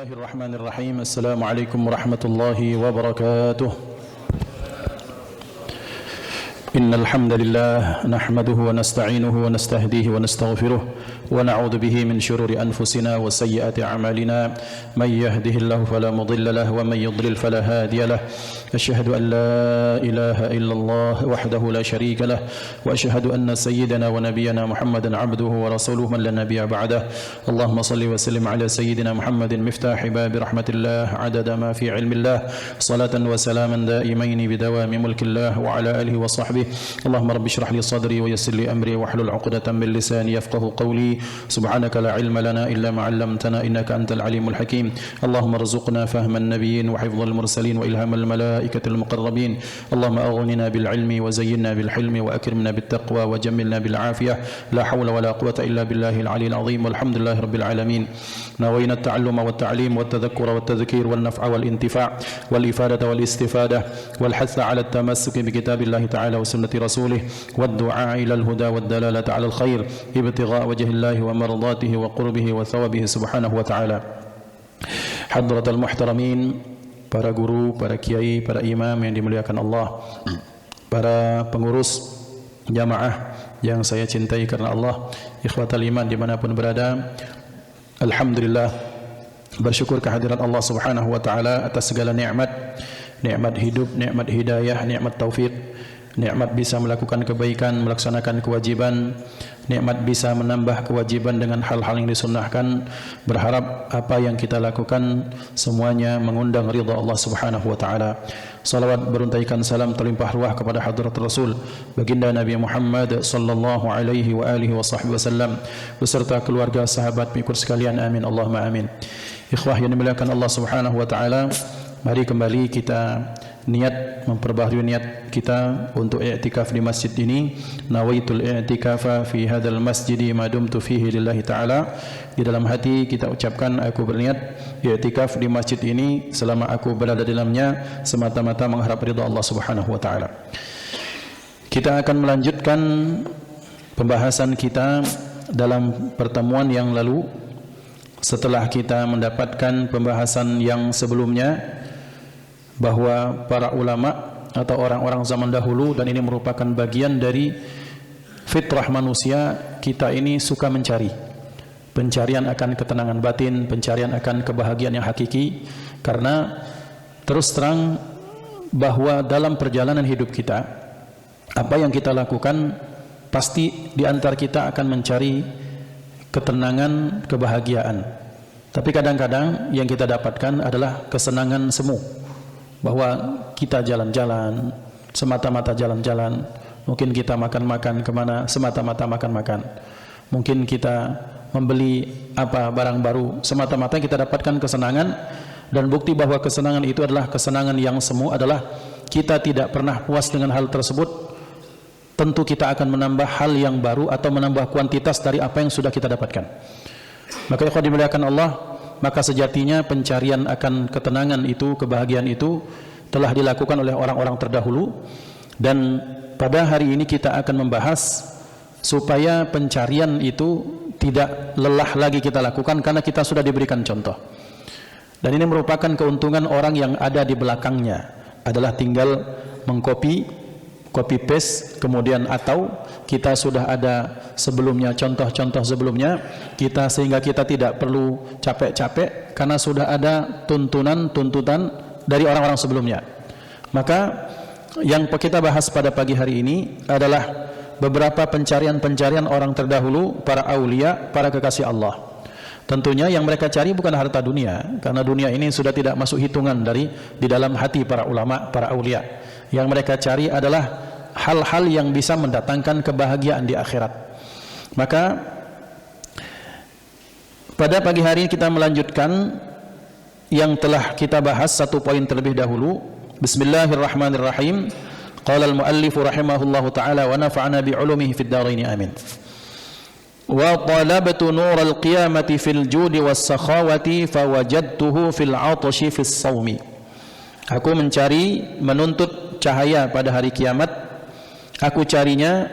Bismillahirrahmanirrahim. Assalamualaikum warahmatullahi wabarakatuh. Innal hamdalillah nahmaduhu wa nasta'inuhu wa nastahdihi wa nastaghfiruh wa na'udzu bihi min shururi anfusina wa sayyiati a'malina may yahdihillahu fala mudilla lahu wa may yudlil fala hadiya lahu asyhadu an la ilaha illallah wahdahu la syarika lahu wa asyhadu anna sayyidana wa nabiyyana Muhammadan 'abduhu wa rasuluhu man la nabiyya ba'dahu Allahumma shalli wa sallim ala sayyidina Muhammadin miftahi babi rahmatillah 'adada ma fi 'ilmillah salatan wa salaman daimaini bidawami mulkillah wa ala alihi wa sahbihi اللهم رب اشرح لي صدري ويسر لي أمري واحلل عقدة من لساني يفقه قولي سبحانك لا علم لنا إلا ما علمتنا إنك أنت العليم الحكيم اللهم ارزقنا فهم النبيين وحفظ المرسلين وإلهام الملائكة المقربين اللهم أغننا بالعلم وزينا بالحلم وأكرمنا بالتقوى وجملنا بالعافية لا حول ولا قوة إلا بالله العلي العظيم والحمد لله رب العالمين نوينا التعلم والتعليم والتذكر والتذكير والنفع والانتفاع والإفادة والاستفادة والحث على التمسك بكتاب الله تعالى وسنة رسوله والدعاء إلى الهدى والدلالة على الخير ابتغاء وجه الله ومرضاته وقربه وثوابه سبحانه وتعالى. حضرة المحترمين, para guru, para kiai, para imam yang dimuliakan Allah, para pengurus jamaah yang saya cintai karena Allah, ikhwatal iman dimanapun berada, alhamdulillah bersyukur kehadiran Allah subhanahu wa ta'ala atas segala nikmat, nikmat hidup, nikmat hidayah, nikmat taufik, nikmat bisa melakukan kebaikan, melaksanakan kewajiban, nikmat bisa menambah kewajiban dengan hal-hal yang disunnahkan. Berharap apa yang kita lakukan semuanya mengundang ridha Allah subhanahu wa ta'ala. Salawat beruntaikan salam terlimpah ruah kepada hadrat Rasul baginda Nabi Muhammad sallallahu alaihi wa alihi wa sahbihi wasallam beserta keluarga, sahabat, pengikut sekalian, amin Allahumma amin. Ikhwah yang dimuliakan Allah subhanahu wa ta'ala, mari kembali kita niat, memperbaharui niat kita untuk i'tikaf di masjid ini. Nawaitul i'tikafa fi hadzal masjidi ma dumtu fihi lillahi ta'ala. Di dalam hati kita ucapkan, aku berniat i'tikaf di masjid ini selama aku berada di dalamnya semata-mata mengharap ridha Allah subhanahu wa ta'ala. Kita akan melanjutkan pembahasan kita dalam pertemuan yang lalu setelah kita mendapatkan pembahasan yang sebelumnya bahwa para ulama atau orang-orang zaman dahulu, dan ini merupakan bagian dari fitrah manusia, kita ini suka mencari, pencarian akan ketenangan batin, pencarian akan kebahagiaan yang hakiki. Karena terus terang bahwa dalam perjalanan hidup kita, apa yang kita lakukan pasti di antara kita akan mencari ketenangan, kebahagiaan. Tapi kadang-kadang yang kita dapatkan adalah kesenangan semu, bahwa kita jalan-jalan, semata-mata jalan-jalan. Mungkin kita makan-makan kemana, semata-mata makan-makan. Mungkin kita membeli apa barang baru, semata-mata kita dapatkan kesenangan. Dan bukti bahwa kesenangan itu adalah kesenangan yang semu adalah kita tidak pernah puas dengan hal tersebut. Tentu kita akan menambah hal yang baru atau menambah kuantitas dari apa yang sudah kita dapatkan. Maka ikhwan dimuliakan Allah, maka sejatinya pencarian akan ketenangan itu, kebahagiaan itu telah dilakukan oleh orang-orang terdahulu. Dan pada hari ini kita akan membahas supaya pencarian itu tidak lelah lagi kita lakukan, karena kita sudah diberikan contoh. Dan ini merupakan keuntungan orang yang ada di belakangnya, adalah tinggal copy paste, kemudian atau kita sudah ada sebelumnya, contoh-contoh sebelumnya kita, sehingga kita tidak perlu capek-capek karena sudah ada tuntutan dari orang-orang sebelumnya. Maka yang kita bahas pada pagi hari ini adalah beberapa pencarian-pencarian orang terdahulu, para aulia, para kekasih Allah. Tentunya yang mereka cari bukan harta dunia, karena dunia ini sudah tidak masuk hitungan di dalam hati para ulama, para aulia. Yang mereka cari adalah hal-hal yang bisa mendatangkan kebahagiaan di akhirat. Maka pada pagi hari ini kita melanjutkan yang telah kita bahas satu poin terlebih dahulu. Bismillahirrahmanirrahim. Qala al-muallif rahimahullahu taala wa nafa'ana bi 'ulumihi fid dharain amin. Wa talabtu nur al-qiyamati fil judi was sakhawati fawajadtuhu fil 'atashi fis shaumi. Aku mencari, menuntut cahaya pada hari kiamat. Aku carinya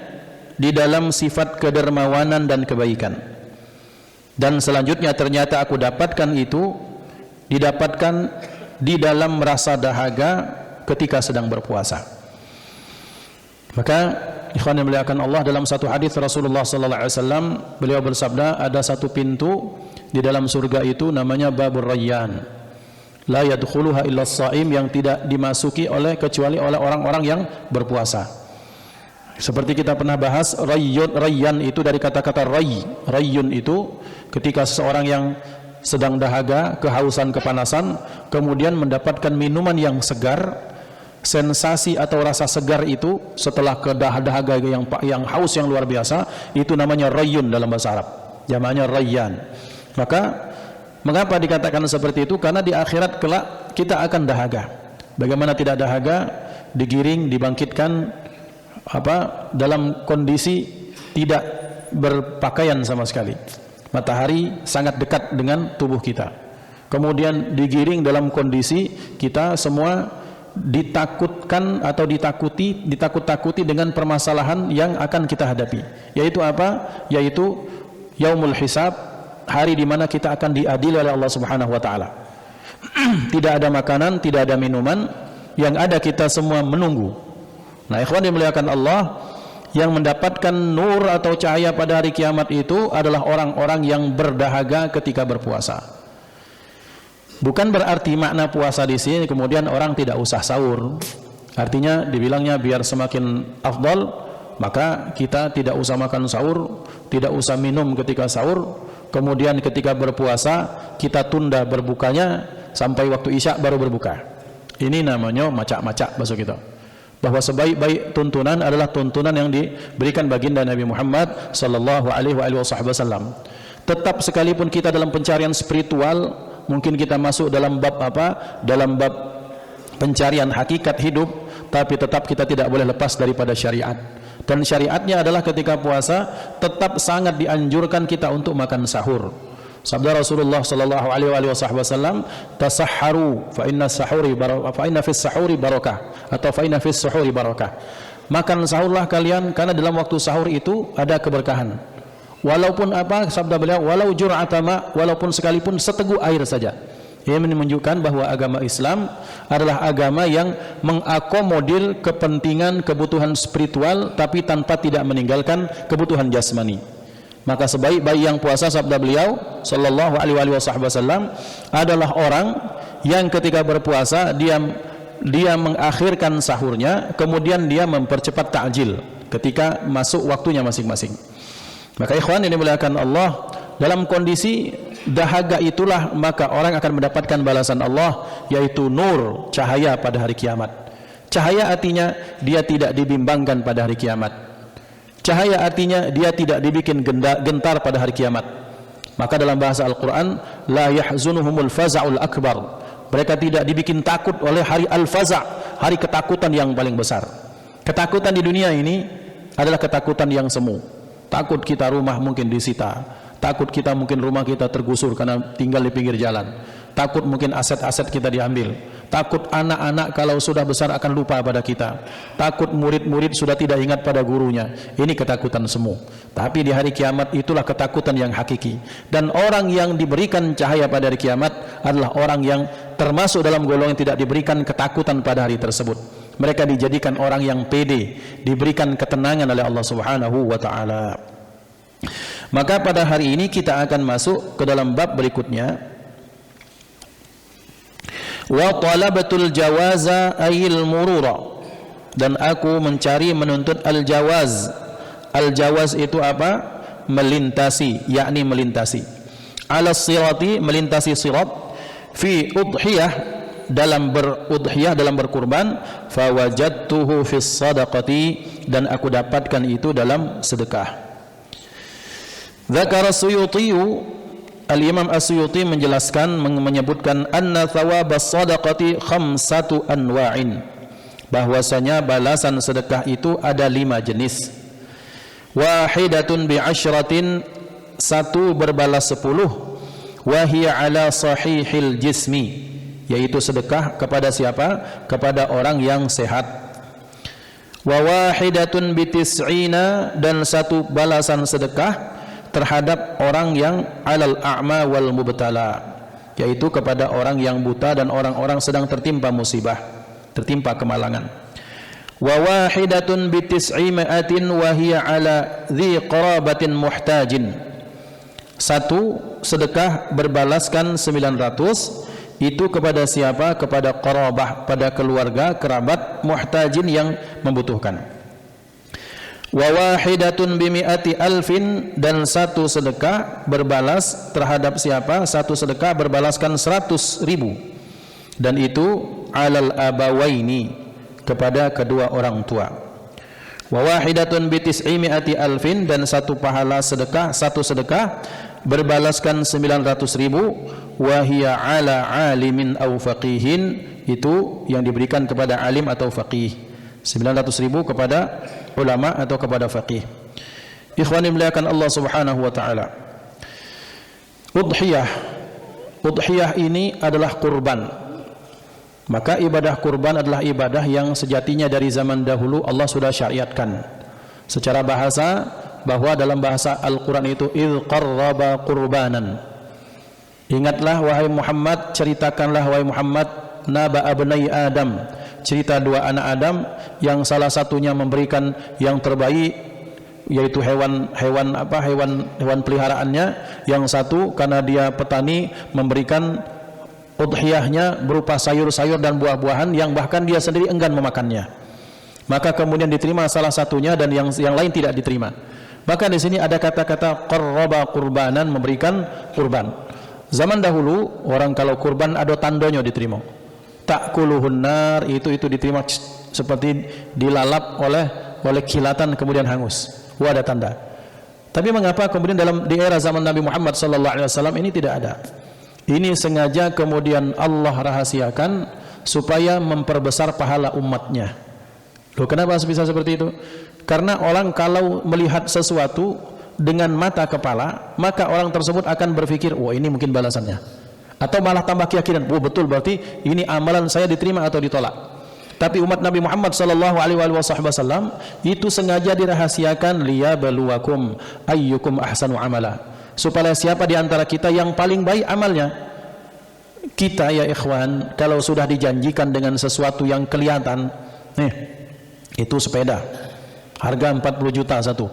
di dalam sifat kedermawanan dan kebaikan. Dan selanjutnya ternyata aku dapatkan itu didapatkan di dalam rasa dahaga ketika sedang berpuasa. Maka ikhwan yang dimuliakan Allah, dalam satu hadis Rasulullah sallallahu alaihi wasallam beliau bersabda, ada satu pintu di dalam surga itu namanya Babur Rayyan. La yadkhuluha illa as-shaim, yang tidak dimasuki kecuali oleh orang-orang yang berpuasa. Seperti kita pernah bahas, Rayyan itu dari kata-kata Rayyun itu ketika seseorang yang sedang dahaga, kehausan, kepanasan, kemudian mendapatkan minuman yang segar, sensasi atau rasa segar itu setelah dahaga yang haus yang luar biasa, itu namanya Rayyun dalam bahasa Arab, jamaknya Rayyan. Maka mengapa dikatakan seperti itu? Karena di akhirat kelak kita akan dahaga. Bagaimana tidak dahaga? Digiring, dibangkitkan dalam kondisi tidak berpakaian sama sekali. Matahari sangat dekat dengan tubuh kita. Kemudian digiring dalam kondisi kita semua ditakutkan atau ditakut-takuti dengan permasalahan yang akan kita hadapi. Yaitu apa? Yaitu yaumul hisab, hari di mana kita akan diadili oleh Allah Subhanahu wa taala. Tidak ada makanan, tidak ada minuman, yang ada kita semua menunggu. Nah, ikhwan dimuliakan Allah, yang mendapatkan nur atau cahaya pada hari kiamat itu adalah orang-orang yang berdahaga ketika berpuasa. Bukan berarti makna puasa di sini kemudian orang tidak usah sahur. Artinya dibilangnya biar semakin afdal, maka kita tidak usah makan sahur, tidak usah minum ketika sahur, kemudian ketika berpuasa kita tunda berbukanya sampai waktu isya baru berbuka. Ini namanya macak-macak bahasa kita. Bahwa sebaik-baik tuntunan adalah tuntunan yang diberikan baginda Nabi Muhammad sallallahu alaihi wasallam. Tetap sekalipun kita dalam pencarian spiritual, mungkin kita masuk dalam bab dalam bab pencarian hakikat hidup, tapi tetap kita tidak boleh lepas daripada syariat. Dan syariatnya adalah ketika puasa tetap sangat dianjurkan kita untuk makan sahur. Sabda Rasulullah sallallahu alaihi wasallam, tasahharu fa inna fis sahuri barakah, atau fa inna fis suhuri barakah. Makan sahurlah kalian karena dalam waktu sahur itu ada keberkahan. Walaupun sabda beliau, walau jur'atama, walaupun sekalipun seteguk air saja. Ini menunjukkan bahwa agama Islam adalah agama yang mengakomodir kepentingan kebutuhan spiritual tapi tanpa tidak meninggalkan kebutuhan jasmani. Maka sebaik-baik yang puasa, sabda beliau sallallahu alaihi wasallam, adalah orang yang ketika berpuasa dia mengakhirkan sahurnya, kemudian dia mempercepat ta'jil ketika masuk waktunya masing-masing. Maka ikhwan yang dimuliakan Allah, dalam kondisi dahaga itulah maka orang akan mendapatkan balasan Allah, yaitu nur, cahaya pada hari kiamat. Cahaya artinya dia tidak dibimbangkan pada hari kiamat. Cahaya artinya dia tidak dibikin gentar pada hari kiamat. Maka dalam bahasa Al-Quran, la yahzunuhumul faza'ul akbar, mereka tidak dibikin takut oleh hari al-faza', hari ketakutan yang paling besar. Ketakutan di dunia ini adalah ketakutan yang semu. Takut kita rumah mungkin disita, takut kita mungkin rumah kita tergusur karena tinggal di pinggir jalan, takut mungkin aset-aset kita diambil, takut anak-anak kalau sudah besar akan lupa pada kita, takut murid-murid sudah tidak ingat pada gurunya. Ini ketakutan semu. Tapi di hari kiamat itulah ketakutan yang hakiki. Dan orang yang diberikan cahaya pada hari kiamat adalah orang yang termasuk dalam golongan yang tidak diberikan ketakutan pada hari tersebut. Mereka dijadikan orang yang pede, diberikan ketenangan oleh Allah Subhanahu wa taala. Maka pada hari ini kita akan masuk ke dalam bab berikutnya. Wa talabatul jawaza ayil murura, dan aku mencari menuntut al-jawaz. Al-jawaz itu apa? Melintasi, yakni melintasi. Ala sirati, melintasi sirat. Fi udhiyah, dalam berudhiyah, dalam berkurban. Fawajadtuhu fis sadaqati, dan aku dapatkan itu dalam sedekah. Dzakara Suyutiyu, Al-Imam As-Suyuti menjelaskan, menyebutkan anna thawabas sadaqati khamsatu anwa'in, bahwasanya balasan sedekah itu ada 5 jenis. Wahidatun bi'asyratin, satu berbalas 10. Wa hiya ala sahihil jismi, yaitu sedekah kepada siapa? Kepada orang yang sehat. Wa wahidatun bitis'ina, dan satu balasan sedekah terhadap orang yang alal a'ma wal mubtala, yaitu kepada orang yang buta dan orang-orang sedang tertimpa musibah, tertimpa kemalangan. Wa wahidatun bi tis'imi'atin wa hiya ala dhi qarabatin muhtajin. Satu sedekah berbalaskan 900, itu kepada siapa? Kepada qarabah, pada keluarga, kerabat muhtajin yang membutuhkan. Wa wahidatun bimi'ati alfin, dan satu sedekah berbalas terhadap siapa? Satu sedekah berbalaskan 100.000, dan itu alal abawaini, kepada kedua orang tua. Wa wahidatun bi tis'imi'ati alfin, dan satu pahala sedekah, satu sedekah berbalaskan 900.000, wa hiya ala alimin aw faqihin, itu yang diberikan kepada alim atau faqih. 900.000 kepada ulama atau kepada faqih. Ikhwani muliakan Allah Subhanahu wa taala. Udhiyah ini adalah kurban. Maka ibadah kurban adalah ibadah yang sejatinya dari zaman dahulu Allah sudah syariatkan. Secara bahasa, bahwa dalam bahasa Al-Quran itu idh qarraba qurbanan. Ingatlah wahai Muhammad, ceritakanlah wahai Muhammad, naba abnai Adam, cerita dua anak Adam yang salah satunya memberikan yang terbaik, yaitu hewan peliharaannya, yang satu karena dia petani memberikan udhiyahnya berupa sayur-sayur dan buah-buahan yang bahkan dia sendiri enggan memakannya. Maka kemudian diterima salah satunya dan yang lain tidak diterima. Maka di sini ada kata-kata qarraba qurbanan, memberikan kurban. Zaman dahulu orang kalau kurban ada tandanya diterima. Ta'kuluhun nar, itu diterima seperti dilalap oleh kilatan kemudian hangus. Wah, ada tanda. Tapi mengapa kemudian di era zaman Nabi Muhammad SAW ini tidak ada? Ini sengaja kemudian Allah rahasiakan supaya memperbesar pahala umatnya. Loh, kenapa bisa seperti itu? Karena orang kalau melihat sesuatu dengan mata kepala, maka orang tersebut akan berpikir, wah ini mungkin balasannya. Atau malah tambah keyakinan, wah betul, berarti ini amalan saya diterima atau ditolak. Tapi umat Nabi Muhammad SAW itu sengaja dirahasiakan, liyabluwakum ayyukum ahsanu amala, supaya siapa di antara kita yang paling baik amalnya. Kita ya ikhwan, kalau sudah dijanjikan dengan sesuatu yang kelihatan, itu sepeda harga 40 juta satu,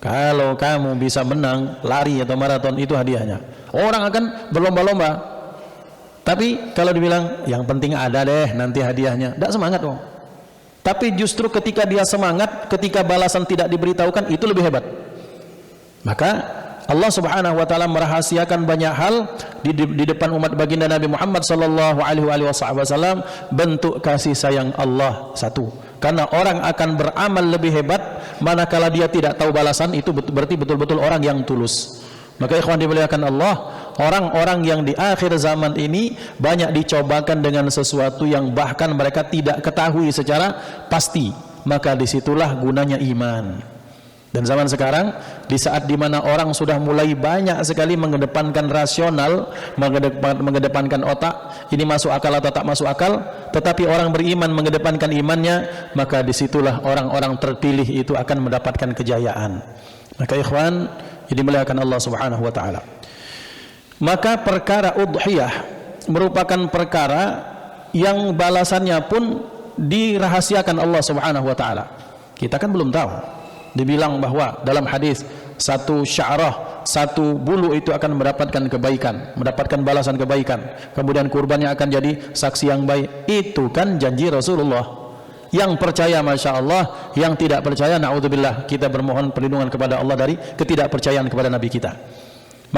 kalau kamu bisa menang lari atau maraton, itu hadiahnya. Orang akan berlomba-lomba. Tapi kalau dibilang yang penting ada deh nanti hadiahnya, tidak semangat dong. Tapi justru ketika dia semangat, ketika balasan tidak diberitahukan, itu lebih hebat. Maka Allah Subhanahu wa taala merahasiakan banyak hal di depan umat baginda Nabi Muhammad sallallahu alaihi wasallam, bentuk kasih sayang Allah satu. Karena orang akan beramal lebih hebat manakala dia tidak tahu balasan, itu berarti betul-betul orang yang tulus. Maka ikhwan dimuliakan Allah, orang-orang yang di akhir zaman ini banyak dicobakan dengan sesuatu yang bahkan mereka tidak ketahui secara pasti. Maka disitulah gunanya iman. Dan zaman sekarang, di saat dimana orang sudah mulai banyak sekali mengedepankan rasional, mengedepankan otak, ini masuk akal atau tak masuk akal, tetapi orang beriman mengedepankan imannya, maka disitulah orang-orang terpilih itu akan mendapatkan kejayaan. Maka ikhwan, ini dimuliakan Allah Subhanahu wa taala. Maka perkara udhiyah merupakan perkara yang balasannya pun dirahasiakan Allah Subhanahu wa taala. Kita kan belum tahu. Dibilang bahwa dalam hadis satu sya'rah, satu bulu itu akan mendapatkan kebaikan, mendapatkan balasan kebaikan, kemudian kurbannya akan jadi saksi yang baik. Itu kan janji Rasulullah. Yang percaya masya Allah, yang tidak percaya na'udzubillah, kita bermohon perlindungan kepada Allah dari ketidakpercayaan kepada Nabi kita.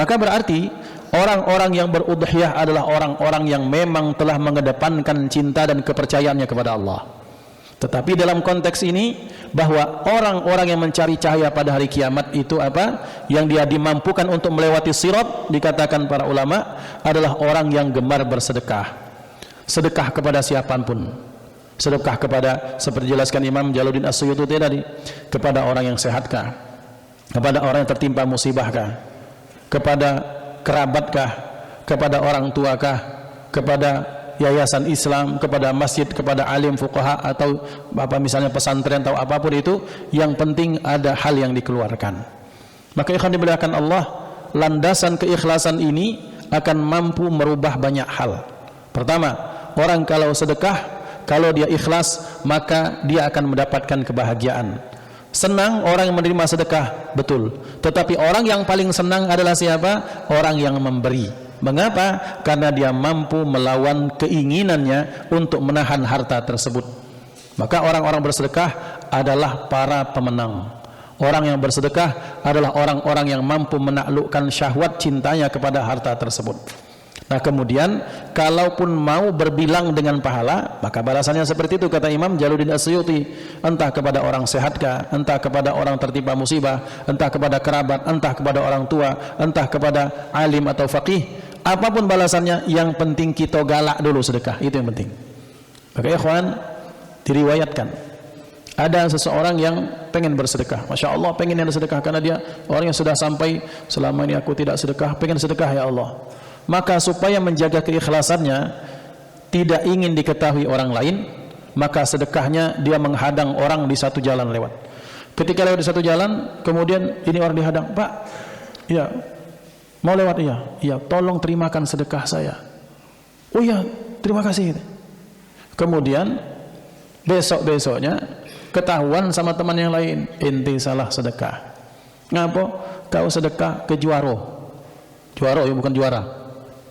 Maka berarti orang-orang yang berudhiyah adalah orang-orang yang memang telah mengedepankan cinta dan kepercayaannya kepada Allah. Tetapi dalam konteks ini, bahwa orang-orang yang mencari cahaya pada hari kiamat itu apa? Yang dia dimampukan untuk melewati sirat, dikatakan para ulama, adalah orang yang gemar bersedekah. Sedekah kepada siapapun. Sedekah kepada, seperti jelaskan Imam Jalaluddin As-Suyuti tadi, kepada orang yang sehatkah, kepada orang yang tertimpa musibahkah, kepada kerabatkah, kepada orang tuakah, kepada yayasan Islam, kepada masjid, kepada alim fuqaha, atau apa misalnya pesantren atau apapun itu, yang penting ada hal yang dikeluarkan. Maka ikhwan dimuliakan Allah, landasan keikhlasan ini akan mampu merubah banyak hal. Pertama, orang kalau sedekah, kalau dia ikhlas, maka dia akan mendapatkan kebahagiaan. Senang orang yang menerima sedekah, betul. Tetapi orang yang paling senang adalah siapa? Orang yang memberi. Mengapa? Karena dia mampu melawan keinginannya untuk menahan harta tersebut. Maka orang-orang bersedekah adalah para pemenang. Orang yang bersedekah adalah orang-orang yang mampu menaklukkan syahwat cintanya kepada harta tersebut. Nah kemudian, kalaupun mau berbilang dengan pahala, maka balasannya seperti itu, kata Imam Jalaluddin As-Suyuti. Entah kepada orang sehatkah, entah kepada orang tertimpa musibah, entah kepada kerabat, entah kepada orang tua, entah kepada alim atau faqih, apapun balasannya, yang penting kita galak dulu sedekah, itu yang penting. Maka ikhwan, diriwayatkan ada seseorang yang pengen bersedekah, Masya Allah pengen yang sedekah, karena dia orang yang sudah sampai, selama ini aku tidak sedekah, pengen sedekah ya Allah. Maka supaya menjaga keikhlasannya, tidak ingin diketahui orang lain, maka sedekahnya dia menghadang orang di satu jalan lewat. Ketika lewat di satu jalan, kemudian ini orang dihadang, Pak, ya mau lewat, iya, tolong terimakan sedekah saya. Oh iya, terima kasih. Kemudian besok-besoknya ketahuan sama teman yang lain, ente salah sedekah. Ngapa? Kau sedekah ke Juaro. Juaro ya, bukan juara.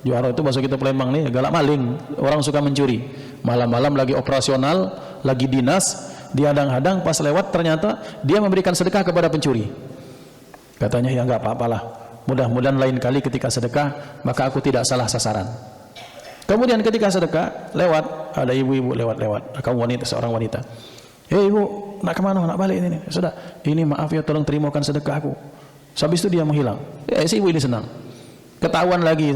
Juara itu bahasa kita Palembang nih, galak maling, orang suka mencuri. Malam-malam lagi operasional, lagi dinas, dihadang-hadang, pas lewat ternyata dia memberikan sedekah kepada pencuri. Katanya ya enggak apa-apalah, mudah-mudahan lain kali ketika sedekah maka aku tidak salah sasaran. Kemudian ketika sedekah lewat, ada ibu-ibu lewat-lewat, kamu wanita, seorang wanita. Ibu, nak kemana? Nak balik ini. Sudah, ini maaf ya, tolong terimakan sedekahku. Habis itu dia menghilang. Si ibu ini senang. Ketahuan lagi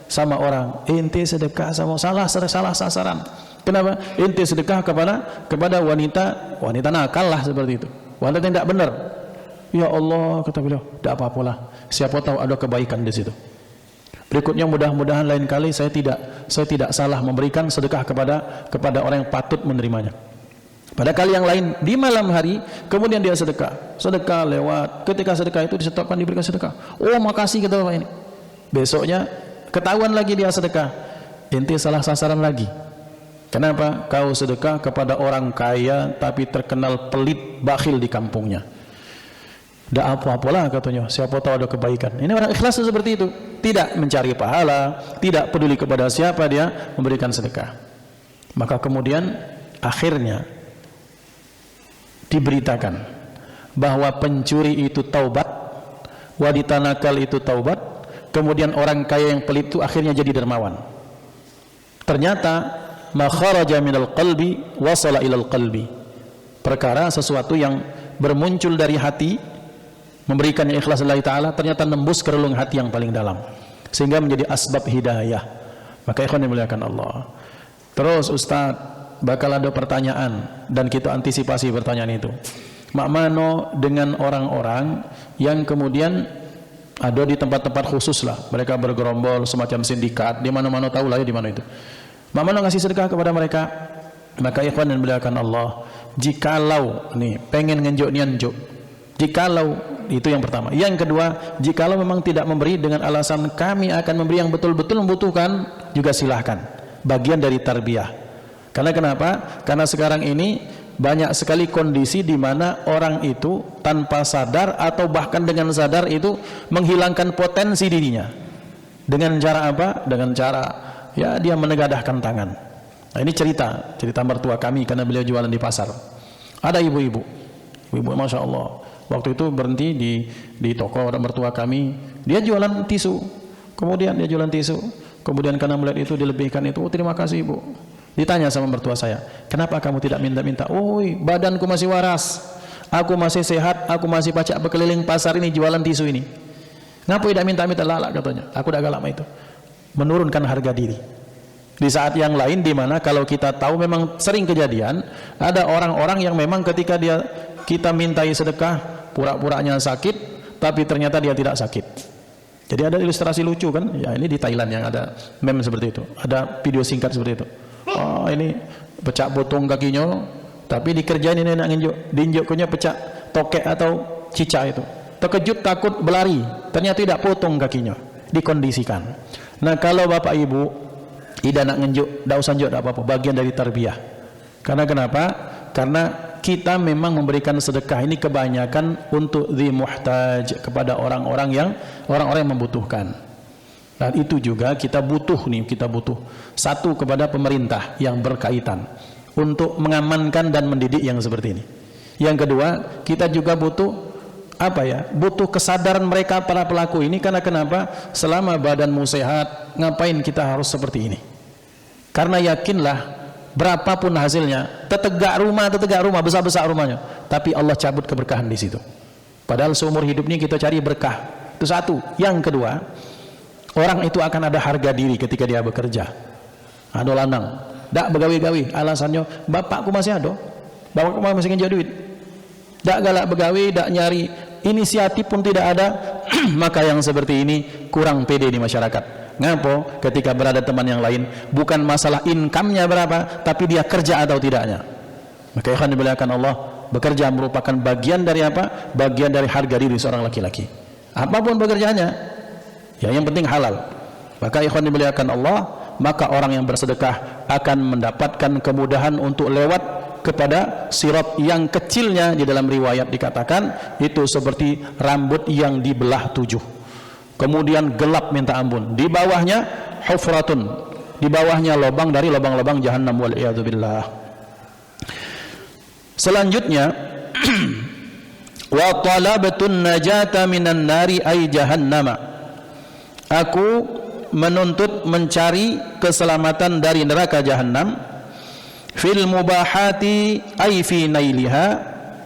sama orang, ente sedekah sama salah sasaran. Kenapa? Ente sedekah kepada wanita nakal lah, seperti itu. Wanita yang tidak benar. Ya Allah, kata beliau, tidak apa-apalah. Siapa tahu ada kebaikan di situ. Berikutnya, mudah-mudahan lain kali saya tidak salah memberikan sedekah kepada orang yang patut menerimanya. Pada kali yang lain, di malam hari, kemudian dia sedekah lewat. Ketika sedekah itu disetopkan, diberikan sedekah. Oh makasih, kata Bapak ini. Besoknya ketahuan lagi dia sedekah, ente salah sasaran lagi. Kenapa? Kau sedekah kepada orang kaya tapi terkenal pelit, bakhil di kampungnya. Tidak apa-apalah, katanya, siapa tahu ada kebaikan. Ini orang ikhlas seperti itu, tidak mencari pahala, tidak peduli kepada siapa, dia memberikan sedekah. Maka kemudian akhirnya diberitakan bahwa pencuri itu taubat, wanita nakal itu taubat, kemudian orang kaya yang pelit itu akhirnya jadi dermawan. Ternyata ma kharaja minal qalbi wasala ilal qalbi. Perkara sesuatu yang bermuncul dari hati, memberikan yang ikhlas lillahi ta'ala, ternyata nembus ke relung hati yang paling dalam, sehingga menjadi asbab hidayah. Maka ikhwan dimuliakan Allah. Terus Ustaz, bakal ada pertanyaan dan kita antisipasi pertanyaan itu. Mak mano dengan orang-orang yang kemudian ada di tempat-tempat khusus lah, mereka bergerombol semacam sindikat, di mana-mana, tahu lah ya di mana itu. Mak mano ngasih sedekah kepada mereka. Maka ikhwan dan dimuliakan Allah, jikalau nih pengen ngenjuk, jikalau itu yang pertama. Yang kedua, jikalau memang tidak memberi dengan alasan kami akan memberi yang betul-betul membutuhkan, juga silahkan. Bagian dari tarbiyah. Karena kenapa? Karena sekarang ini banyak sekali kondisi di mana orang itu tanpa sadar atau bahkan dengan sadar itu menghilangkan potensi dirinya. Dengan cara apa? Dengan cara ya dia menegadahkan tangan. Nah, ini cerita mertua kami karena beliau jualan di pasar. Ada ibu-ibu, Masya Allah. Waktu itu berhenti di toko orang mertua kami, dia jualan tisu. Kemudian dia jualan tisu. Kemudian karena melihat itu dilebihkan itu, oh, terima kasih ibu. Ditanya sama mertua saya, kenapa kamu tidak minta-minta? Oh, badanku masih waras, aku masih sehat, aku masih pacak berkeliling pasar ini jualan tisu ini. Ngapa tidak minta-minta? Lala, katanya. Aku udah agak lama itu. Menurunkan harga diri. Di saat yang lain, di mana kalau kita tahu memang sering kejadian, ada orang-orang yang memang ketika kita mintai sedekah, pura-puranya sakit, tapi ternyata dia tidak sakit. Jadi ada ilustrasi lucu kan, ya ini di Thailand yang ada meme seperti itu, ada video singkat seperti itu. Oh ini pecah potong kakinya, tapi dikerjain ini nak nginjuk, diinjuknya pecah tokek atau cicak itu. Terkejut takut berlari, ternyata tidak potong kakinya, dikondisikan. Nah, kalau bapak ibu tidak nak ngenjuk, tidak usah ngenjuk, tidak apa-apa, bagian dari tarbiyah. Karena kenapa? Karena kita memang memberikan sedekah ini kebanyakan untuk dhi muhtaj, kepada orang-orang yang membutuhkan. Dan itu juga kita butuh satu kepada pemerintah yang berkaitan untuk mengamankan dan mendidik yang seperti ini. Yang kedua, kita juga butuh butuh kesadaran mereka para pelaku ini. Karena kenapa? Selama badanmu sehat, ngapain kita harus seperti ini? Karena yakinlah, berapapun hasilnya, tetegak rumah, besar-besar rumahnya, tapi Allah cabut keberkahan di situ. Padahal seumur hidup ini kita cari berkah. Itu satu. Yang kedua, orang itu akan ada harga diri ketika dia bekerja. Ada lanang, dak begawi-gawi, alasannya bapakku masih ada, bapakku masih ngejar duit. Dak galak begawi, dak nyari, inisiatif pun tidak ada. Maka yang seperti ini kurang pede di masyarakat. Ngapo? Ketika berada teman yang lain, bukan masalah income-nya berapa, tapi dia kerja atau tidaknya. Maka ikhwan dimuliakan Allah, bekerja merupakan bagian dari apa? Bagian dari harga diri seorang laki-laki. Apapun pekerjaannya, ya yang penting halal. Maka ikhwan dimuliakan Allah, maka orang yang bersedekah akan mendapatkan kemudahan untuk lewat kepada sirat yang kecilnya. Di dalam riwayat dikatakan itu seperti rambut yang dibelah 7, kemudian gelap minta ampun, di bawahnya hufratun, di bawahnya lubang dari lubang-lubang jahannam, wal iyadu billah. Selanjutnya wa talabatun najata minan nari ay jahannama, aku menuntut mencari keselamatan dari neraka jahannam. Fil mubahati ay fi nailiha,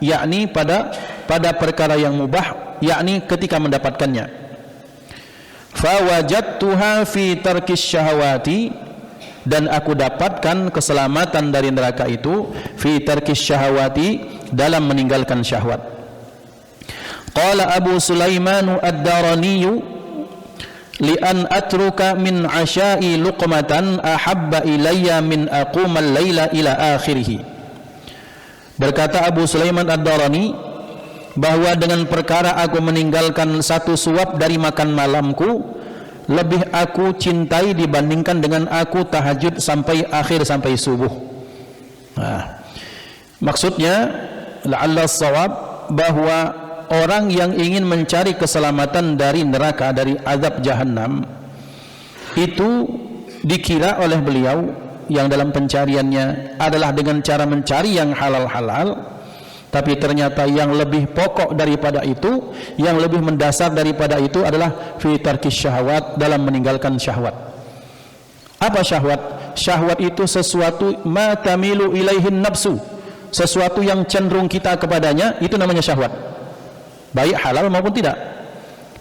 yakni pada perkara yang mubah, yakni ketika mendapatkannya. Fa wajadtuha fi tarkis syahawati, dan aku dapatkan keselamatan dari neraka itu fi tarkis syahawati, dalam meninggalkan syahwat. Qala Abu Sulaiman ad-Darani, li'an atruka min asya'i luqmatan ahabba ilayya min aqumal layla ila akhirih. Berkata Abu Sulaiman ad-Darani, bahwa dengan perkara aku meninggalkan satu suap dari makan malamku, lebih aku cintai dibandingkan dengan aku tahajud sampai akhir, sampai subuh. Nah, maksudnya la'alla shawab, bahwa orang yang ingin mencari keselamatan dari neraka, dari azab jahannam, itu dikira oleh beliau yang dalam pencariannya adalah dengan cara mencari yang halal-halal, tapi ternyata yang lebih pokok daripada itu, yang lebih mendasar daripada itu adalah fi tarkis syahwat, dalam meninggalkan syahwat. Apa syahwat? Syahwat itu sesuatu ma tamilu ilaihin nafsu, sesuatu yang cenderung kita kepadanya, itu namanya syahwat, baik halal maupun tidak.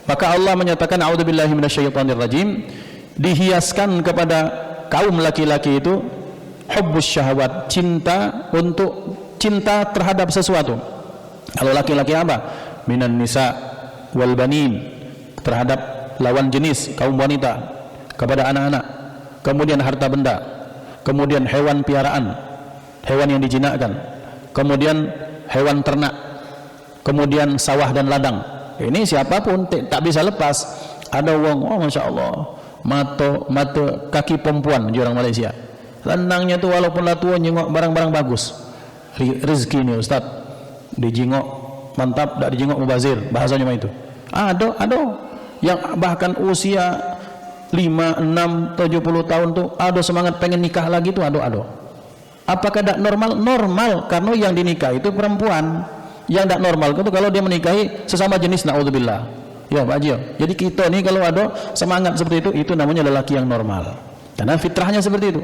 Maka Allah menyatakan a'udzubillahi minasyaitonirrajim, dihiaskan kepada kaum laki-laki itu hubbus syahwat, cinta terhadap sesuatu. Kalau laki-laki apa? Minan nisa wal banin, terhadap lawan jenis kaum wanita, kepada anak-anak, kemudian harta benda, kemudian hewan piaraan, hewan yang dijinakkan, kemudian hewan ternak, kemudian sawah dan ladang. Ini siapapun tak bisa lepas. Ada wong, oh masya Allah, mata kaki perempuan di orang Malaysia, landangnya tu walaupun lah tua, nyengok barang-barang bagus. Rezeki ni Ustaz, dijengok mantap, tak dijengok mubazir, bahasanya itu. Ada yang bahkan usia 5, 6, 70 tahun tu ada semangat pengen nikah lagi tu, ada. Apakah tak normal? Normal, karena yang dinikah itu perempuan. Yang tak normal itu kalau dia menikahi sesama jenis, na'udzubillah. Ya Pak Haji, jadi kita ni kalau ada semangat seperti itu namanya lelaki yang normal, karena fitrahnya seperti itu.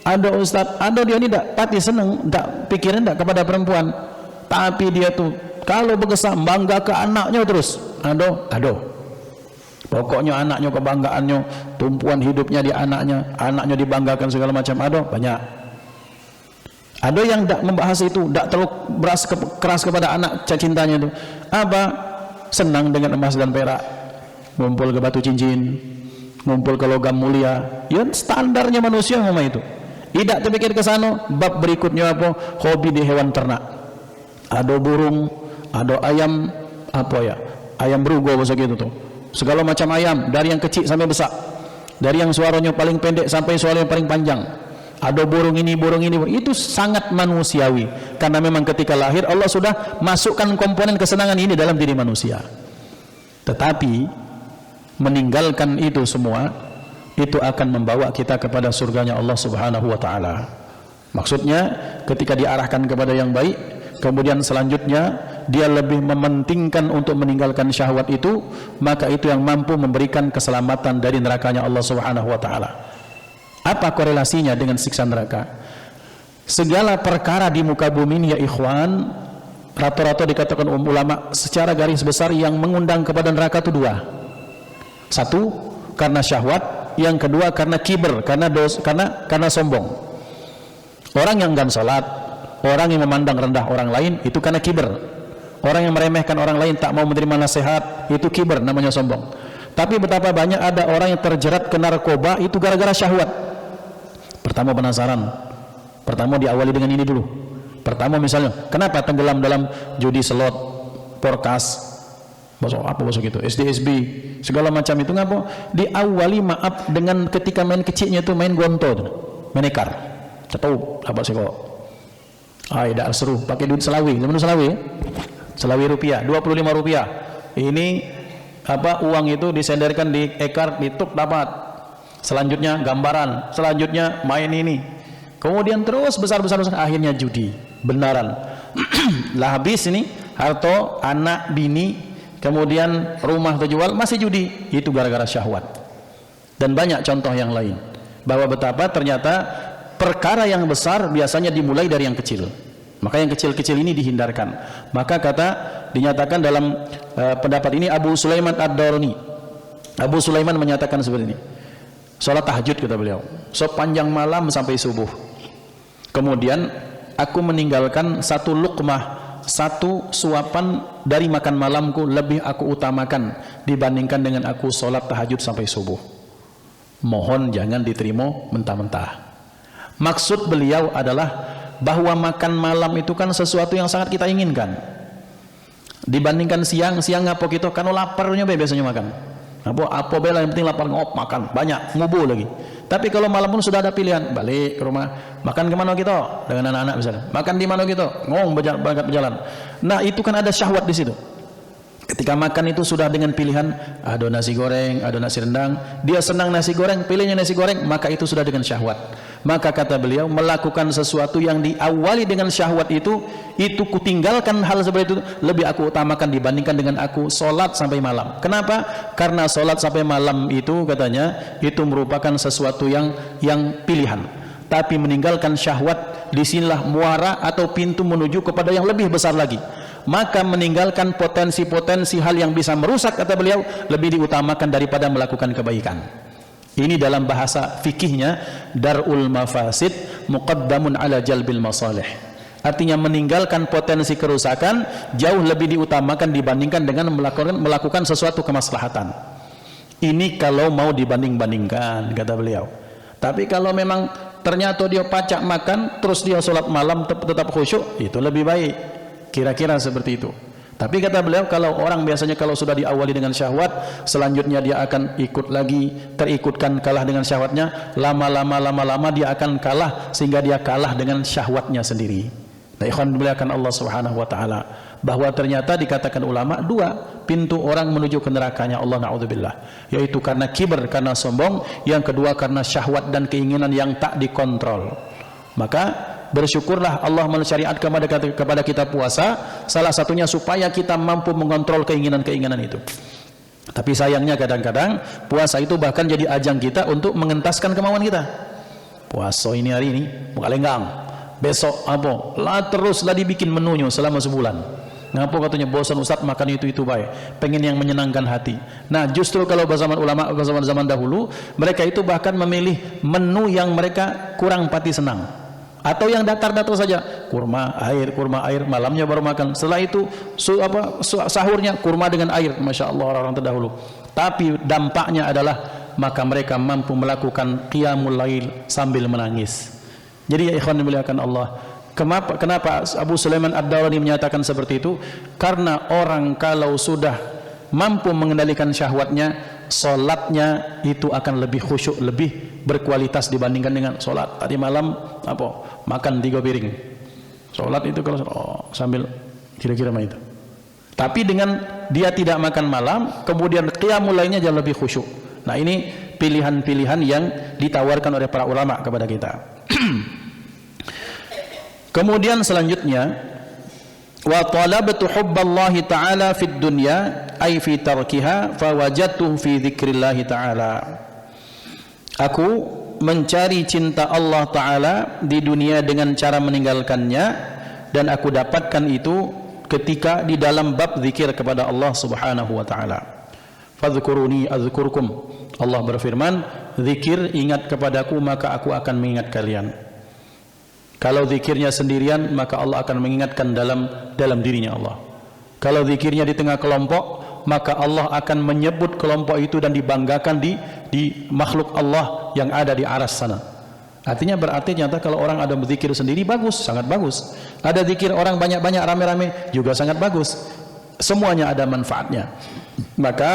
Ada Ustaz, ada dia ni tak pati senang, tak pikiran tak kepada perempuan, tapi dia tu kalau berkesan bangga ke anaknya terus. Ada. Pokoknya anaknya kebanggaannya, tumpuan hidupnya di anaknya dibanggakan segala macam. Ada banyak. Ada yang tak membahas itu, tak terlalu keras kepada anak cintanya itu. Apa? Senang dengan emas dan perak, ngumpul ke batu cincin, ngumpul ke logam mulia. Ya standarnya manusia memang itu. Tidak terpikir ke sana. Bab berikutnya apa? Hobi di hewan ternak. Ada burung, ada ayam, ayam berugo bahasa gitu tuh. Segala macam ayam, dari yang kecil sampai besar. Dari yang suaranya paling pendek sampai suaranya paling panjang. Ada burung ini, itu sangat manusiawi karena memang ketika lahir Allah sudah masukkan komponen kesenangan ini dalam diri manusia. Tetapi meninggalkan itu semua itu akan membawa kita kepada surganya Allah Subhanahu wa taala. Maksudnya ketika diarahkan kepada yang baik, kemudian selanjutnya dia lebih mementingkan untuk meninggalkan syahwat itu, maka itu yang mampu memberikan keselamatan dari nerakanya Allah Subhanahu wa taala. Apa korelasinya dengan siksa neraka? Segala perkara di muka bumi ini ya ikhwan, rata-rata dikatakan ulama secara garis besar yang mengundang kepada neraka itu dua. Satu, karena syahwat, yang kedua karena kiber, karena sombong. Orang yang enggan salat, orang yang memandang rendah orang lain, itu karena kiber. Orang yang meremehkan orang lain, tak mau menerima nasihat, itu kiber, namanya sombong. Tapi betapa banyak ada orang yang terjerat ke narkoba, itu gara-gara syahwat. Pertama penasaran, pertama diawali dengan ini dulu. Pertama misalnya, kenapa tenggelam dalam judi slot, porkas, bahasa gitu, SDSB, segala macam itu ngapa? Diawali maaf dengan ketika main kecilnya itu main gonto, main ekar, cetup, apa sih kok? Tidak seru, pakai duit Selawi, zaman Selawi, Selawi rupiah, 25 rupiah. Ini apa uang itu disenderkan di ekar, dituk dapat. Selanjutnya gambaran, selanjutnya main ini, kemudian terus besar, akhirnya judi benaran. Lah habis ini harta anak bini, kemudian rumah terjual, masih judi, itu gara-gara syahwat. Dan banyak contoh yang lain bahwa betapa ternyata perkara yang besar biasanya dimulai dari yang kecil, maka yang kecil-kecil ini dihindarkan. Maka dinyatakan dalam pendapat ini Abu Sulaiman Ad-Darani, Abu Sulaiman menyatakan seperti ini, sholat tahajud kata beliau, sepanjang malam sampai subuh. Kemudian aku meninggalkan satu luqmah, satu suapan dari makan malamku lebih aku utamakan dibandingkan dengan aku sholat tahajud sampai subuh. Mohon jangan diterima mentah-mentah. Maksud beliau adalah bahwa makan malam itu kan sesuatu yang sangat kita inginkan. Dibandingkan siang apa kita kan laparnya biasanya makan. Apa bela yang penting lapar ngop makan banyak ngubu lagi. Tapi kalau malam pun sudah ada pilihan, balik ke rumah, makan kemana kita dengan anak-anak misalnya, makan di mana kita, berjalan. Nah itu kan ada syahwat di situ. Ketika makan itu sudah dengan pilihan, ada nasi goreng, ada nasi rendang, dia senang nasi goreng, pilihnya nasi goreng, maka itu sudah dengan syahwat. Maka kata beliau, melakukan sesuatu yang diawali dengan syahwat itu kutinggalkan hal seperti itu, lebih aku utamakan dibandingkan dengan aku sholat sampai malam. Kenapa? Karena sholat sampai malam itu katanya, itu merupakan sesuatu yang pilihan. Tapi meninggalkan syahwat, disinilah muara atau pintu menuju kepada yang lebih besar lagi. Maka meninggalkan potensi-potensi hal yang bisa merusak, kata beliau, lebih diutamakan daripada melakukan kebaikan. Ini dalam bahasa fikihnya darul mafasid muqaddamun ala jalbil masalih. Artinya meninggalkan potensi kerusakan jauh lebih diutamakan dibandingkan dengan melakukan sesuatu kemaslahatan. Ini kalau mau dibanding-bandingkan, kata beliau. Tapi kalau memang ternyata dia pacak makan terus dia sholat malam tetap khusyuk, itu lebih baik. Kira-kira seperti itu. Tapi kata beliau, kalau orang biasanya kalau sudah diawali dengan syahwat, selanjutnya dia akan ikut lagi, terikutkan kalah dengan syahwatnya, lama-lama dia akan kalah sehingga dia kalah dengan syahwatnya sendiri. Nah, ikhwan dimuliakan Allah Subhanahu wa taala, bahwa ternyata dikatakan ulama dua pintu orang menuju ke nerakanya Allah, naudzubillah, yaitu karena kiber, karena sombong, yang kedua karena syahwat dan keinginan yang tak dikontrol. Maka bersyukurlah Allah mensyariat kepada kita puasa, salah satunya supaya kita mampu mengontrol keinginan-keinginan itu. Tapi sayangnya kadang-kadang puasa itu bahkan jadi ajang kita untuk mengentaskan kemauan kita. Puasa ini hari ini buka lenggang, besok apa lah, teruslah dibikin menunya selama sebulan. Ngapa katanya bosan Ustaz makan itu baik, pengen yang menyenangkan hati. Nah justru kalau zaman ulama zaman dahulu, mereka itu bahkan memilih menu yang mereka kurang pati senang, atau yang datar-datar saja, kurma air, malamnya baru makan. Setelah itu sahurnya kurma dengan air, masya Allah orang terdahulu. Tapi dampaknya adalah maka mereka mampu melakukan qiyamul lail sambil menangis. Jadi ya ikhwan dimuliakan Allah, kenapa Abu Sulaiman Ad-Darani menyatakan seperti itu? Karena orang kalau sudah mampu mengendalikan syahwatnya, solatnya itu akan lebih khusyuk, lebih berkualitas dibandingkan dengan solat tadi malam makan 3 piring. Solat itu kalau sambil kira-kira mah itu. Tapi dengan dia tidak makan malam, kemudian qiyamul lailnya jauh lebih khusyuk. Nah, ini pilihan-pilihan yang ditawarkan oleh para ulama kepada kita. Kemudian selanjutnya, wa talabtu hubballahi ta'ala fid dunya ay fi tarkiha fawajadtuhu fi dzikrillah ta'ala. Aku mencari cinta Allah Ta'ala di dunia dengan cara meninggalkannya, dan aku dapatkan itu ketika di dalam bab zikir kepada Allah Subhanahu wa Ta'ala. Fadhkuruni adzkurkum. Allah berfirman, zikir, ingat kepadaku maka aku akan mengingat kalian. Kalau zikirnya sendirian, maka Allah akan mengingatkan dalam dirinya Allah. Kalau zikirnya di tengah kelompok, maka Allah akan menyebut kelompok itu dan dibanggakan di makhluk Allah yang ada di aras sana. Artinya berarti nyata kalau orang ada berzikir sendiri bagus, sangat bagus. Ada zikir orang banyak-banyak rame-rame juga sangat bagus. Semuanya ada manfaatnya. Maka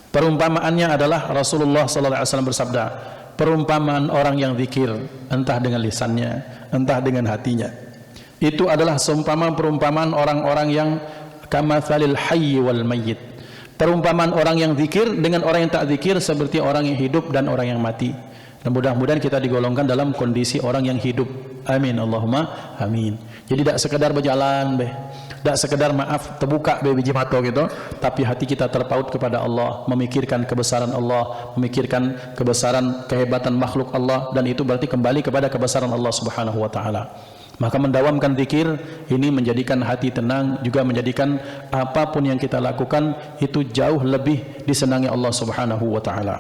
perumpamaannya adalah Rasulullah sallallahu alaihi wasallam bersabda, perumpamaan orang yang zikir entah dengan lisannya, entah dengan hatinya, itu adalah perumpamaan orang-orang yang kamatsalil hayy wal mayyit. Perumpamaan orang yang zikir dengan orang yang tak zikir seperti orang yang hidup dan orang yang mati. Dan mudah-mudahan kita digolongkan dalam kondisi orang yang hidup. Amin, Allahumma amin. Jadi tidak sekedar berjalan tidak sekedar maaf terbuka biji mata gitu, tapi hati kita terpaut kepada Allah, memikirkan kebesaran Allah, memikirkan kebesaran kehebatan makhluk Allah, dan itu berarti kembali kepada kebesaran Allah Subhanahu wa Ta'ala. Maka mendawamkan zikir ini menjadikan hati tenang, juga menjadikan apapun yang kita lakukan itu jauh lebih disenangi Allah Subhanahu wa Ta'ala.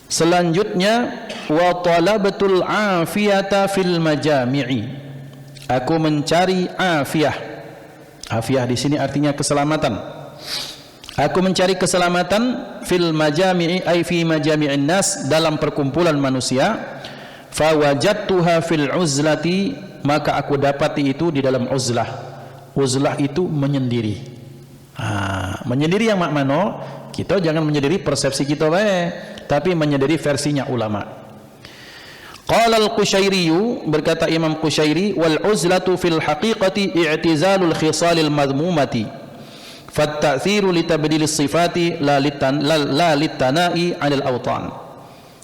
Selanjutnya, wa talabatul afiyata fil majami'i. Aku mencari afiyah. Afiyah di sini artinya keselamatan. Aku mencari keselamatan fil majami'i ay fi majami'in nas, dalam perkumpulan manusia. Fa wajadtuha fil uzlati, maka aku dapati itu di dalam uzlah. Uzlah itu menyendiri. Menyendiri yang makmano, kita jangan menyendiri persepsi kita tapi menyendiri versinya ulama. Qala al-Qushairi, berkata Imam Qushairi, wal uzlatu fil haqiqati i'tizalul khisalil madmumati fat ta'thiru li tabdilis sifati la litana'i 'anil awtan.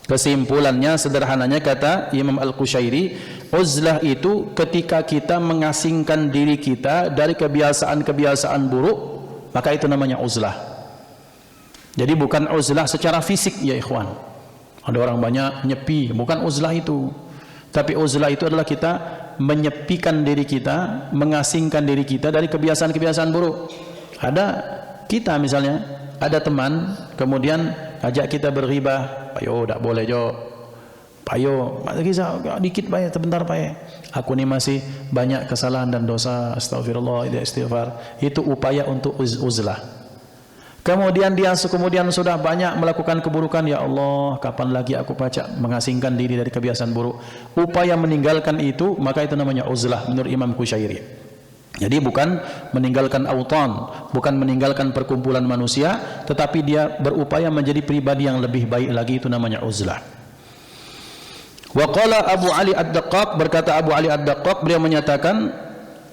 Kesimpulannya, sederhananya kata Imam Al-Qushairi, uzlah itu ketika kita mengasingkan diri kita dari kebiasaan-kebiasaan buruk, maka itu namanya uzlah. Jadi bukan uzlah secara fisik ya ikhwan. Ada orang banyak nyepi, bukan uzlah itu. Tapi uzlah itu adalah kita menyepikan diri kita, mengasingkan diri kita dari kebiasaan-kebiasaan buruk. Ada kita misalnya, ada teman, kemudian ajak kita berghibah, payo tak boleh jo. Payo, kisah dikit payo, sebentar payo. Aku ni masih banyak kesalahan dan dosa, astagfirullah, istighfar. Itu upaya untuk uzlah. Kemudian sudah banyak melakukan keburukan, ya Allah, kapan lagi aku mengasingkan diri dari kebiasaan buruk. Upaya meninggalkan itu, maka itu namanya uzlah menurut Imam Qushairi. Jadi bukan meninggalkan autan, bukan meninggalkan perkumpulan manusia, tetapi dia berupaya menjadi pribadi yang lebih baik lagi, itu namanya uzlah. Wa qala Abu Ali Ad-Daqqaq, berkata Abu Ali Ad-Daqqaq, beliau menyatakan,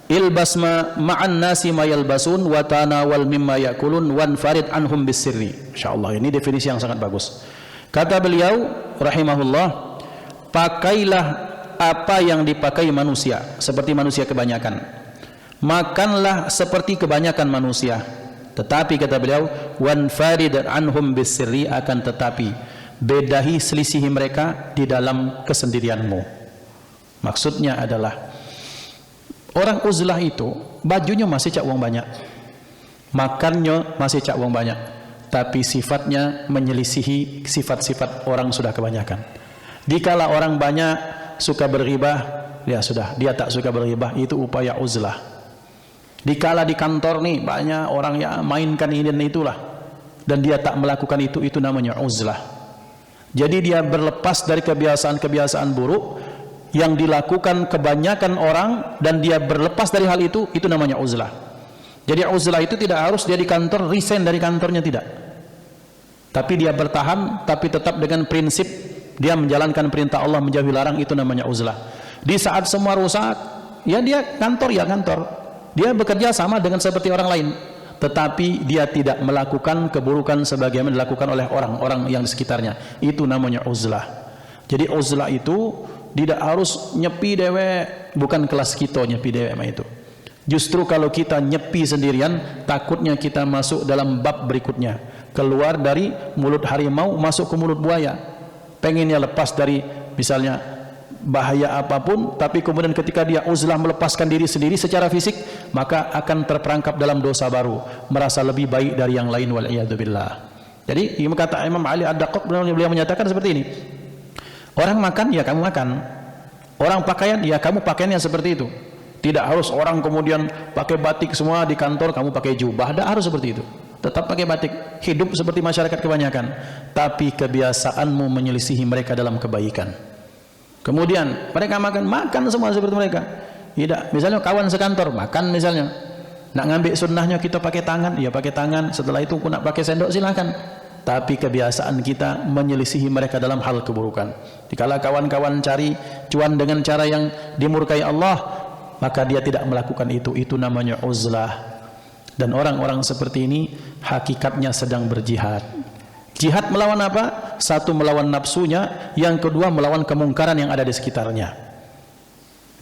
ilbas ma'an nasi ma yalbasun wa tanawal mimma yakulun wanfarid anhum bisirri. Insyaallah ini definisi yang sangat bagus. Kata beliau rahimahullah, pakailah apa yang dipakai manusia, seperti manusia kebanyakan. Makanlah seperti kebanyakan manusia. Tetapi kata beliau, wanfarid anhum bisirri, akan tetapi bedahi selisihi mereka di dalam kesendirianmu. Maksudnya adalah orang uzlah itu bajunya masih cak uang banyak, makannya masih cak uang banyak, tapi sifatnya menyelisihi sifat-sifat orang sudah kebanyakan. Dikala orang banyak suka berghibah, ya sudah, dia tak suka berghibah, itu upaya uzlah. Dikala di kantor nih banyak orang yang mainkan ini dan itulah, dan dia tak melakukan itu namanya uzlah. Jadi dia berlepas dari kebiasaan-kebiasaan buruk yang dilakukan kebanyakan orang, dan dia berlepas dari hal itu namanya uzlah. Jadi uzlah itu tidak harus dia di kantor resign dari kantornya, tidak. Tapi dia bertahan, tapi tetap dengan prinsip dia menjalankan perintah Allah, menjauhi larang, itu namanya uzlah. Di saat semua rusak, ya dia kantor, ya kantor. Dia bekerja sama dengan seperti orang lain, tetapi dia tidak melakukan keburukan sebagaimana dilakukan oleh orang-orang yang di sekitarnya. Itu namanya uzlah. Jadi uzlah itu tidak harus nyepi dewe, bukan kelas kita nyepi dewe itu. Justru kalau kita nyepi sendirian, takutnya kita masuk dalam bab berikutnya, keluar dari mulut harimau masuk ke mulut buaya. Pengennya lepas dari misalnya bahaya apapun, tapi kemudian ketika dia uzlah melepaskan diri sendiri secara fisik, maka akan terperangkap dalam dosa baru, merasa lebih baik dari yang lain, wal'iyadzubillah. Jadi kata Imam Ali Ad-Daqqaq, beliau menyatakan seperti ini, orang makan ya kamu makan, orang pakaian ya kamu pakaiannya seperti itu. Tidak harus orang kemudian pakai batik semua di kantor, kamu pakai jubah, tidak harus seperti itu. Tetap pakai batik, hidup seperti masyarakat kebanyakan, tapi kebiasaanmu menyelisihi mereka dalam kebaikan. Kemudian mereka makan semua seperti mereka. Tidak, misalnya kawan sekantor makan misalnya, nak ngambil sunnahnya kita pakai tangan, ya pakai tangan. Setelah itu aku nak pakai sendok silakan. Tapi kebiasaan kita menyelisihi mereka dalam hal keburukan. Dikala kawan-kawan cari cuan dengan cara yang dimurkai Allah, maka dia tidak melakukan itu. Itu namanya uzlah. Dan orang-orang seperti ini hakikatnya sedang berjihad. Jihad melawan apa? Satu, melawan nafsunya. Yang kedua, melawan kemungkaran yang ada di sekitarnya.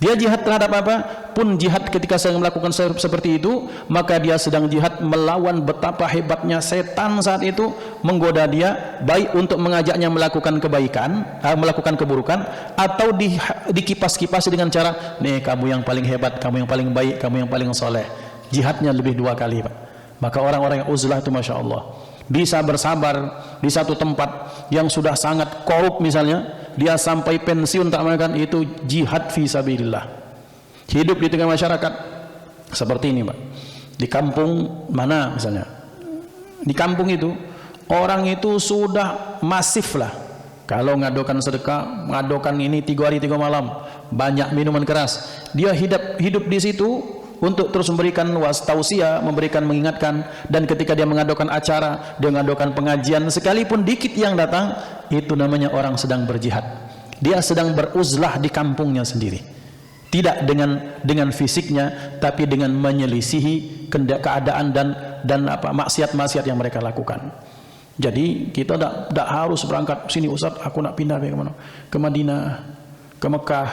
Dia jihad terhadap apa? Pun jihad ketika sedang melakukan seperti itu, maka dia sedang jihad melawan betapa hebatnya setan saat itu menggoda dia, baik untuk mengajaknya melakukan kebaikan, melakukan keburukan, atau dikipas-kipasi dengan cara, nih kamu yang paling hebat, kamu yang paling baik, kamu yang paling soleh. Jihadnya lebih 2 kali, Pak. Maka orang-orang yang uzlah itu Masya Allah bisa bersabar di satu tempat yang sudah sangat korup misalnya, dia sampai pensiun tak makan, itu jihad fi sabilillah. Hidup di tengah masyarakat seperti ini, Pak. Di kampung mana misalnya, di kampung itu orang itu sudah masif lah, kalau ngadokan sedekah, ngadokan ini 3 hari 3 malam, banyak minuman keras, dia hidup di situ untuk terus memberikan tausiah, memberikan mengingatkan. Dan ketika dia mengadakan acara, dia mengadakan pengajian, sekalipun dikit yang datang, itu namanya orang sedang berjihad. Dia sedang beruzlah di kampungnya sendiri, tidak dengan fisiknya, tapi dengan menyelisihi keadaan dan maksiat-maksiat yang mereka lakukan. Jadi kita tidak harus berangkat sini, Ustaz aku nak pindah ke mana? Ke Madinah, ke Mekah,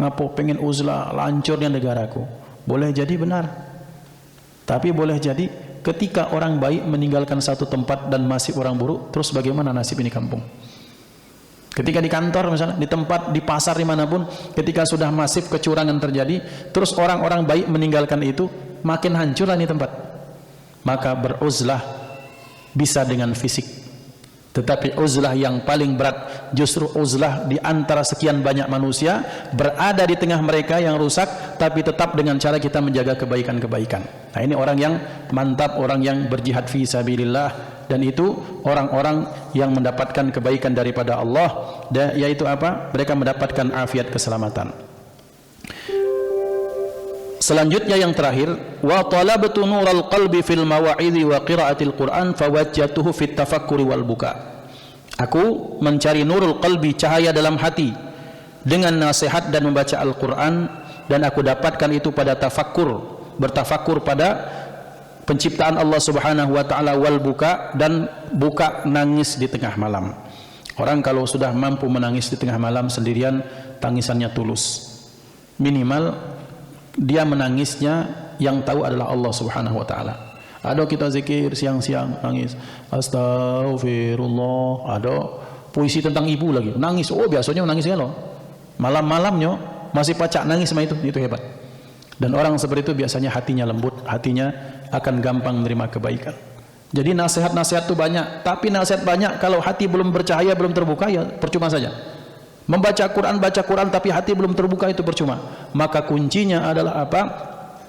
ngapo pengen uzlah, lancurnya negaraku. Boleh jadi benar, tapi boleh jadi ketika orang baik meninggalkan satu tempat dan masih orang buruk, terus bagaimana nasib ini kampung? Ketika di kantor misalnya, di tempat, di pasar, dimanapun, ketika sudah masif kecurangan terjadi, terus orang-orang baik meninggalkan itu, makin hancurlah ini tempat. Maka beruzlah bisa dengan fisik, tetapi uzlah yang paling berat justru uzlah di antara sekian banyak manusia, berada di tengah mereka yang rusak, tapi tetap dengan cara kita menjaga kebaikan-kebaikan. Nah, ini orang yang mantap, orang yang berjihad fi sabilillah, dan itu orang-orang yang mendapatkan kebaikan daripada Allah, yaitu apa? Mereka mendapatkan afiat, keselamatan. Selanjutnya yang terakhir, wa talabtu nural qalbi fil mawa'idhi wa qiraatil Qur'an fawajjatuhu fit tafakkuri wal buka. Aku mencari nurul qalbi, cahaya dalam hati, dengan nasihat dan membaca Al-Qur'an, dan aku dapatkan itu pada tafakkur, bertafakkur pada penciptaan Allah Subhanahu wa taala, wal buka, dan buka nangis di tengah malam. Orang kalau sudah mampu menangis di tengah malam sendirian, tangisannya tulus. Minimal dia menangisnya yang tahu adalah Allah Subhanahu wa taala. Ada kita zikir siang-siang nangis, astagfirullah. Ada puisi tentang ibu lagi, nangis. Oh, biasanya nangis ya loh. Malam-malamnya masih pacak nangis sama itu hebat. Dan orang seperti itu biasanya hatinya lembut, hatinya akan gampang menerima kebaikan. Jadi nasihat-nasihat itu banyak, tapi nasihat banyak kalau hati belum bercahaya, belum terbuka, ya percuma saja. Membaca Quran, baca Quran, tapi hati belum terbuka, itu percuma. Maka kuncinya adalah apa?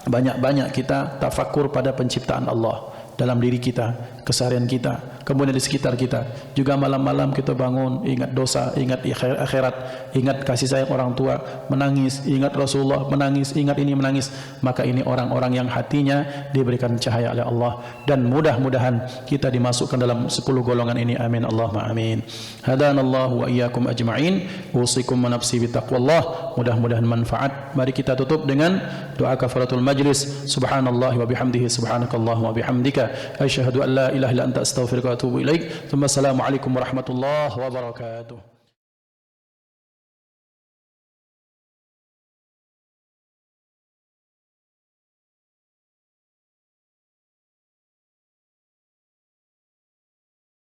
Banyak-banyak kita tafakur pada penciptaan Allah dalam diri kita. keseharian kita, kemudian di sekitar kita. Juga malam-malam kita bangun, ingat dosa, ingat akhirat, ingat kasih sayang orang tua, menangis, ingat Rasulullah, menangis, ingat ini, menangis. Maka ini orang-orang yang hatinya diberikan cahaya oleh Allah, dan mudah-mudahan kita dimasukkan dalam 10 golongan ini. Amin Allahumma amin. Hadanallahu wa iyyakum ajma'in. Usikum wa nafsi bitaqwallah. Mudah-mudahan manfaat. Mari kita tutup dengan doa kafaratul majlis. Subhanallah wa bihamdihi, subhanakallahumma wa bihamdika, asyhadu an la ilaha illa anta astaghfiruka wa atubu ilaik. Assalamualaikum warahmatullahi wabarakatuh.